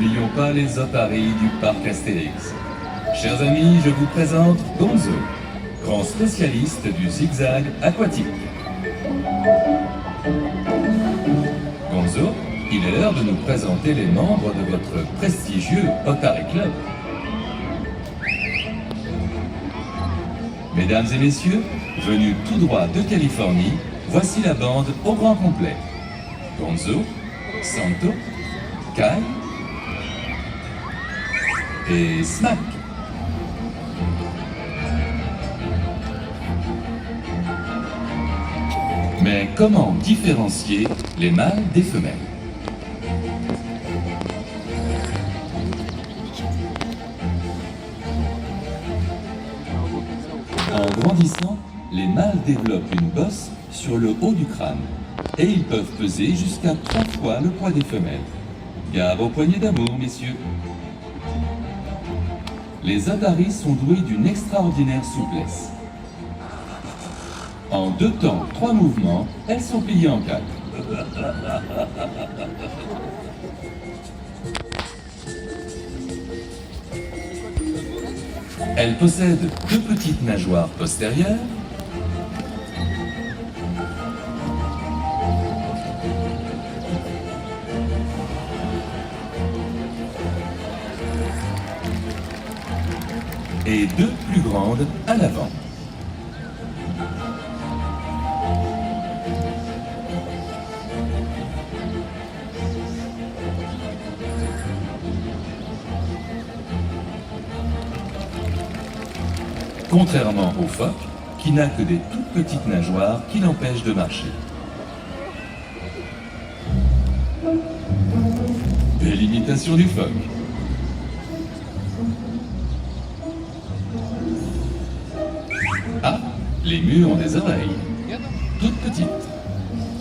n'oublions pas les otaries du parc Astérix. Chers amis, je vous présente Gonzo, grand spécialiste du zigzag aquatique. Gonzo, il est l'heure de nous présenter les membres de votre prestigieux Otari Club. Mesdames et messieurs, venus tout droit de Californie, voici la bande au grand complet. Gonzo, Santo, Kai et Smack. Mais comment différencier les mâles des femelles? En grandissant, les mâles développent une bosse sur le haut du crâne et ils peuvent peser jusqu'à 3 fois le poids des femelles. Gare aux poignées d'amour, messieurs. Les otaries sont doués d'une extraordinaire souplesse. En 2 temps, 3 mouvements, elles sont pliées en 4. Elles possèdent 2 petites nageoires postérieures et 2 plus grandes à l'avant. Contrairement au phoque, qui n'a que des toutes petites nageoires qui l'empêchent de marcher. Délimitation du phoque. Ah, les murs ont des oreilles, toutes petites.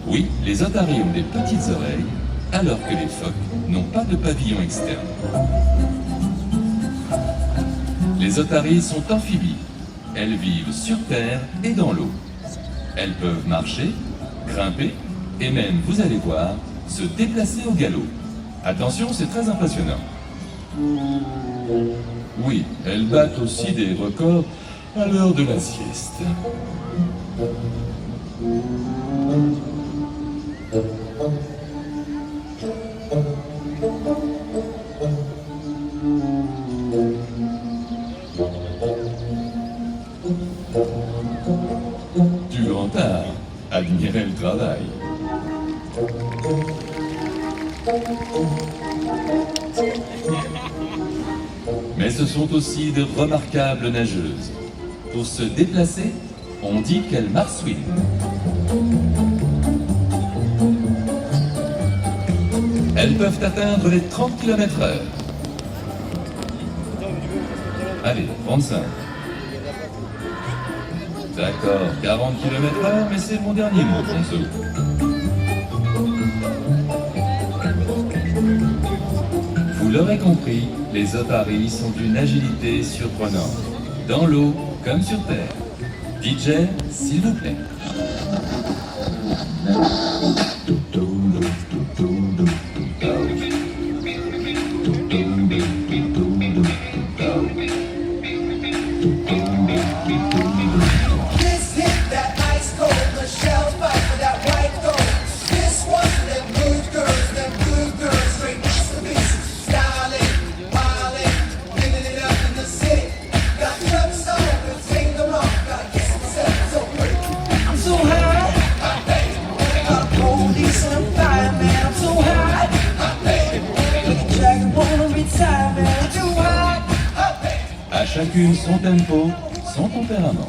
Oui, les otaries ont des petites oreilles, alors que les phoques n'ont pas de pavillon externe. Les otaries sont amphibies. Elles vivent sur terre et dans l'eau. Elles peuvent marcher, grimper et même, vous allez voir, se déplacer au galop. Attention, c'est très impressionnant. Oui, elles battent aussi des records à l'heure de la sieste. Du grand art, admirez le travail. Mais ce sont aussi de remarquables nageuses. Pour se déplacer, on dit qu'elles marsouinent. Elles peuvent atteindre les 30 km/h. Allez, 35. D'accord, 40 km/h, mais c'est mon dernier mot, Gonzo. Vous l'aurez compris, les otaries sont d'une agilité surprenante, dans l'eau comme sur terre. DJ, s'il vous plaît. À chacune son tempo, son tempérament.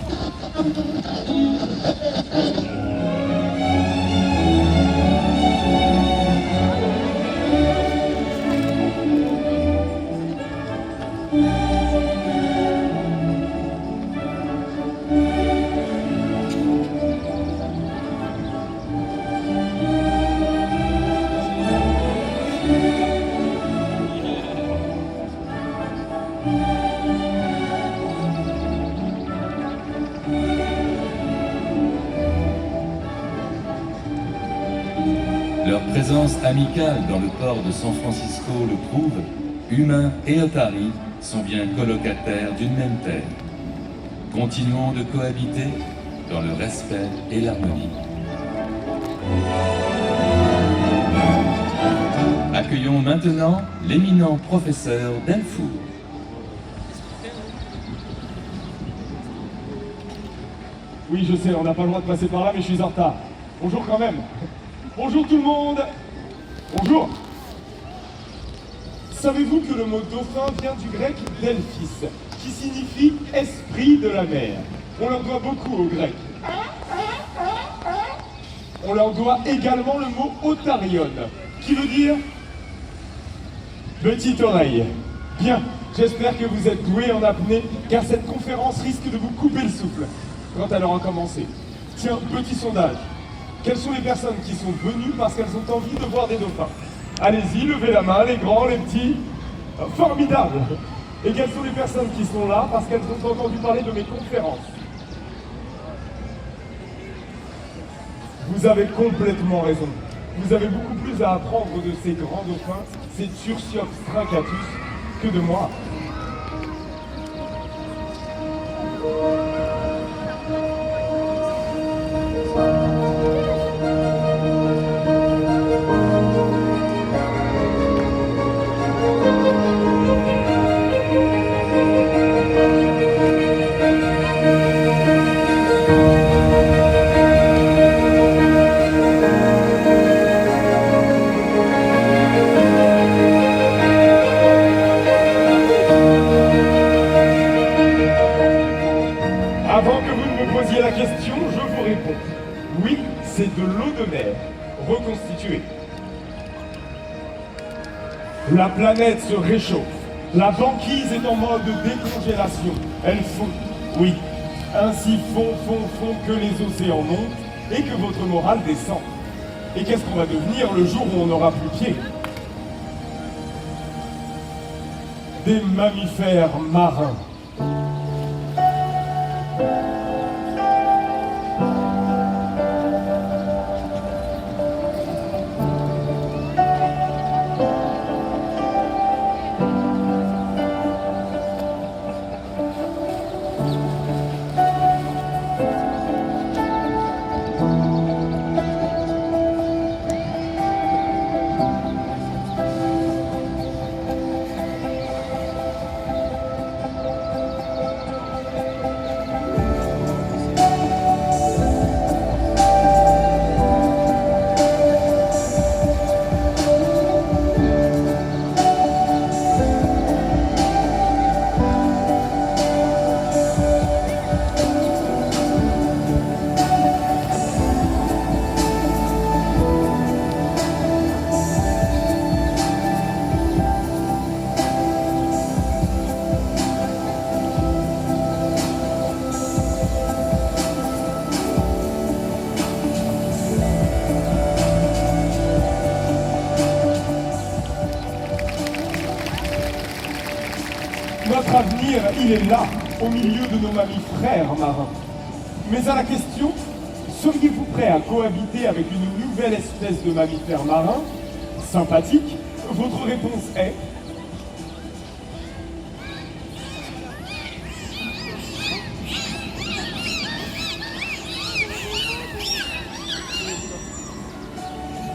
présence amicale dans le port de San Francisco le prouve, humains et otaries sont bien colocataires d'une même terre. Continuons de cohabiter dans le respect et l'harmonie. Accueillons maintenant l'éminent professeur Delfour. Oui, je sais, on n'a pas le droit de passer par là, mais je suis en retard. Bonjour quand même. Bonjour tout le monde. Bonjour. Savez-vous que le mot dauphin vient du grec delphis, qui signifie esprit de la mer? On leur doit beaucoup aux Grecs. On leur doit également le mot otarion, qui veut dire petite oreille. Bien, j'espère que vous êtes doués en apnée, car cette conférence risque de vous couper le souffle quand elle aura commencé. Tiens, petit sondage. Quelles sont les personnes qui sont venues parce qu'elles ont envie de voir des dauphins? Allez-y, levez la main, les grands, les petits. Formidable. Et quelles sont les personnes qui sont là parce qu'elles ont entendu parler de mes conférences? Vous avez complètement raison. Vous avez beaucoup plus à apprendre de ces grands dauphins, ces Tursiops strincatus, que de moi. Avant que vous ne me posiez la question, je vous réponds. Oui, c'est de l'eau de mer, reconstituée. La planète se réchauffe. La banquise est en mode décongélation. Elle fond, oui. Ainsi fond que les océans montent et que votre morale descend. Et qu'est-ce qu'on va devenir le jour où on n'aura plus pied? Des mammifères marins. Notre avenir, il est là, au milieu de nos mammifères marins. Mais à la question, seriez-vous prêt à cohabiter avec une nouvelle espèce de mammifères marins, sympathique? Votre réponse est...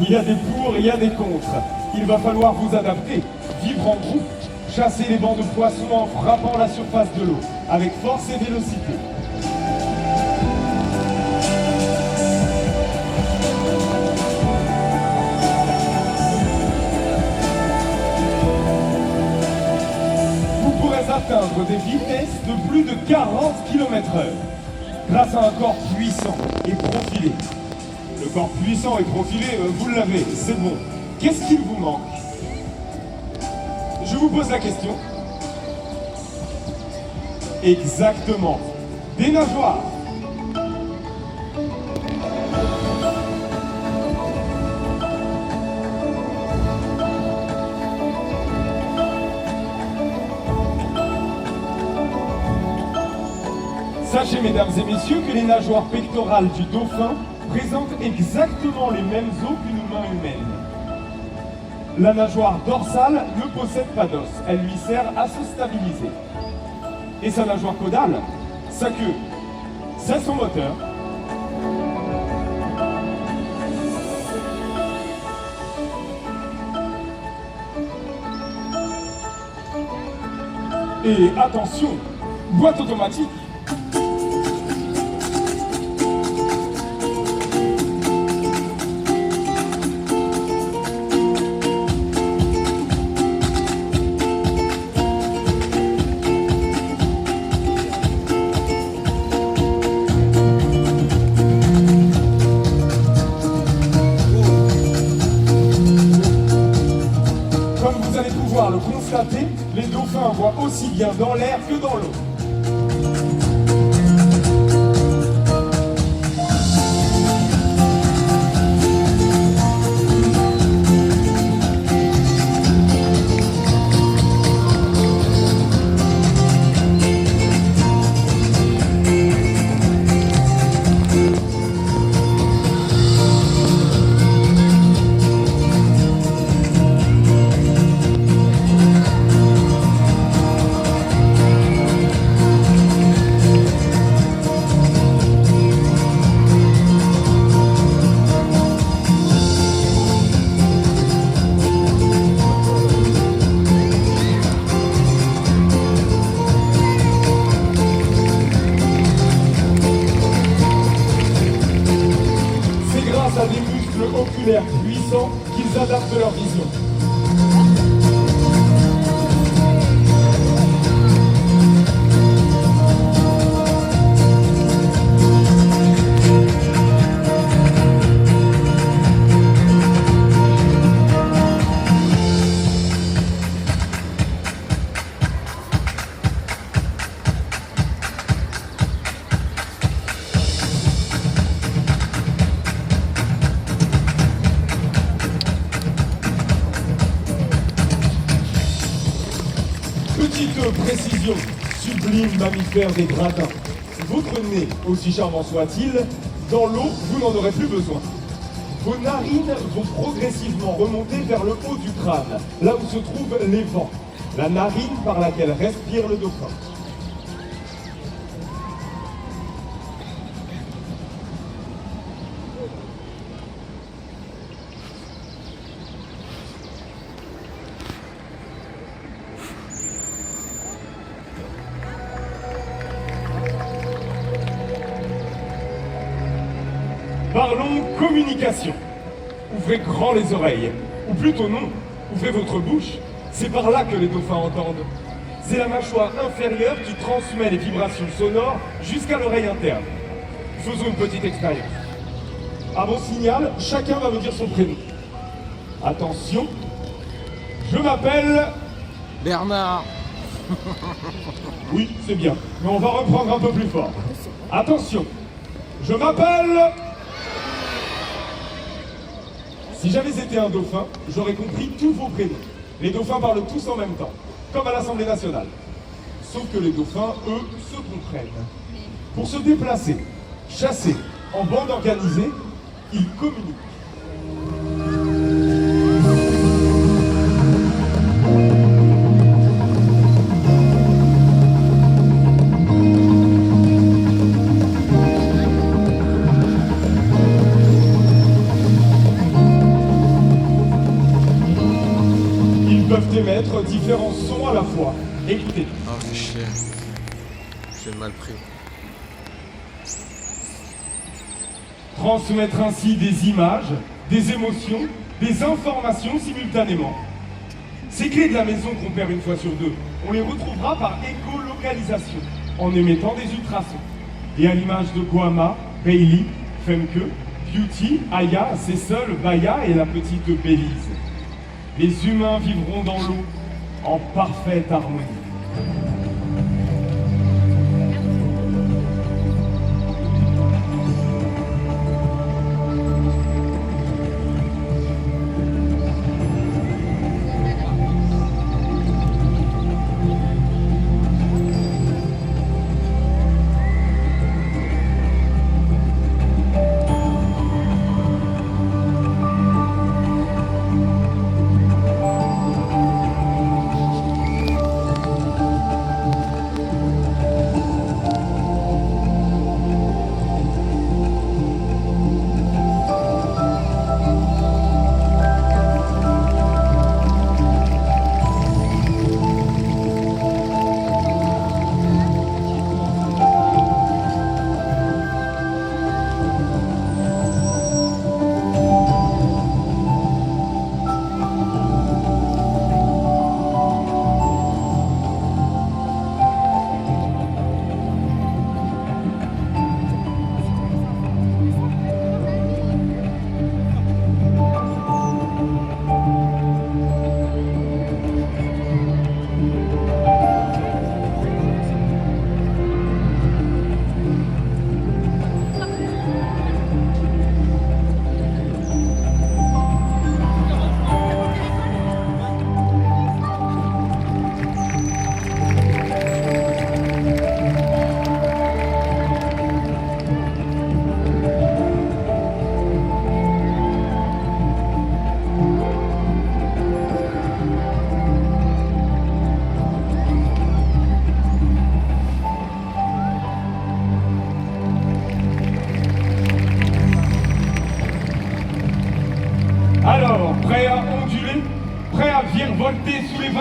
Il y a des pour, il y a des contre. Il va falloir vous adapter, vivre en groupe, chasser les bancs de poissons en frappant la surface de l'eau, avec force et vélocité. Vous pourrez atteindre des vitesses de plus de 40 km/h, grâce à un corps puissant et profilé. Le corps puissant et profilé, vous l'avez, c'est bon. Qu'est-ce qu'il vous manque? Je vous pose la question. Exactement. Des nageoires. Sachez, mesdames et messieurs, que les nageoires pectorales du dauphin présentent exactement les mêmes os qu'une main humaine. La nageoire dorsale ne possède pas d'os. Elle lui sert à se stabiliser. Et sa nageoire caudale, sa queue, c'est son moteur. Et attention, boîte automatique. Comme vous allez pouvoir le constater, les dauphins voient aussi bien dans l'air que dans l'eau. À des muscles oculaires puissants qu'ils adaptent leur vision. Petite précision, sublime mammifère des gradins. Votre nez, aussi charmant soit-il, dans l'eau, vous n'en aurez plus besoin. Vos narines vont progressivement remonter vers le haut du crâne, là où se trouvent les vents, la narine par laquelle respire le dauphin. Parlons communication. Ouvrez grand les oreilles, ou plutôt non, ouvrez votre bouche. C'est par là que les dauphins entendent. C'est la mâchoire inférieure qui transmet les vibrations sonores jusqu'à l'oreille interne. Faisons une petite expérience. À mon signal, chacun va me dire son prénom. Attention, je m'appelle... Bernard. Oui, c'est bien, mais on va reprendre un peu plus fort. Attention, je m'appelle... Si j'avais été un dauphin, j'aurais compris tous vos prénoms. Les dauphins parlent tous en même temps, comme à l'Assemblée nationale. Sauf que les dauphins, eux, se comprennent. Pour se déplacer, chasser, en bande organisée, ils communiquent. Peuvent émettre différents sons à la fois. Écoutez. Oh, fais chier. J'ai mal pris. Transmettre ainsi des images, des émotions, des informations simultanément. Ces clés de la maison qu'on perd une fois sur deux, on les retrouvera par écolocalisation, en émettant des ultrasons. Et à l'image de Guama, Bailey, Femke, Beauty, Aya, Cecil, Baya et la petite Bélise. Les humains vivront dans l'eau en parfaite harmonie.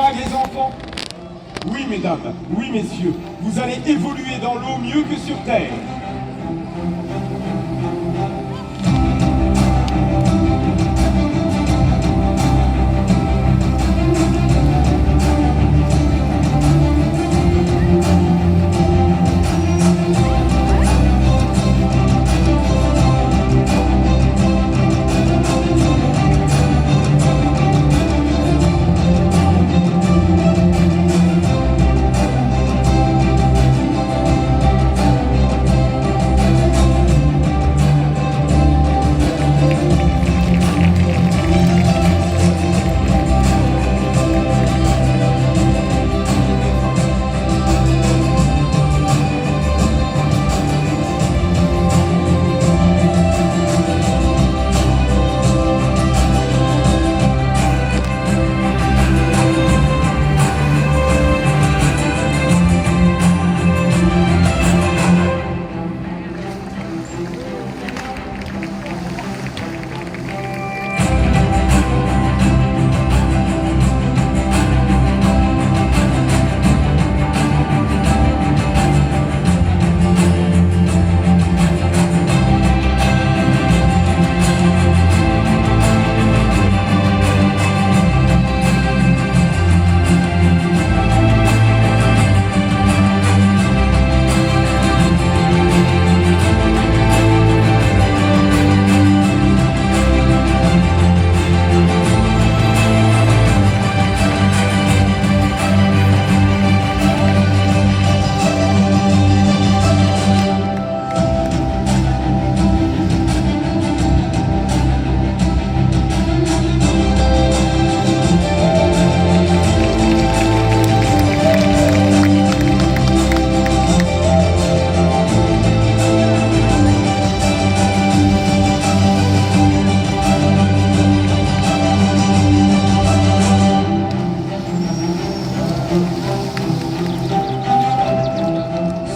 vague, les enfants? Oui, mesdames, oui, messieurs, vous allez évoluer dans l'eau mieux que sur terre.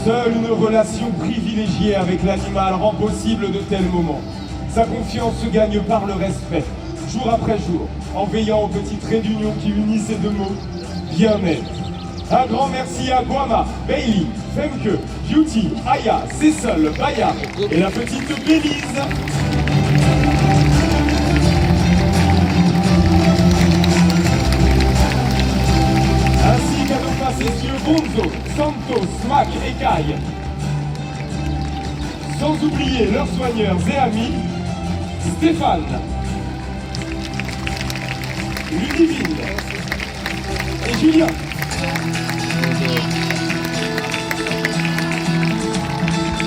Seule une relation privilégiée avec l'animal rend possible de tels moments. Sa confiance se gagne par le respect, jour après jour, en veillant aux petits traits d'union qui unissent ces deux mots, bien-être. Un grand merci à Guama, Bailey, Femke, Beauty, Aya, Cecil, Baya et la petite Bélise. Ainsi qu'à nos facétieux Bonzo, Santos, Smack et Kai. Sans oublier leurs soigneurs et amis, Stéphane, Ludivine et Julien.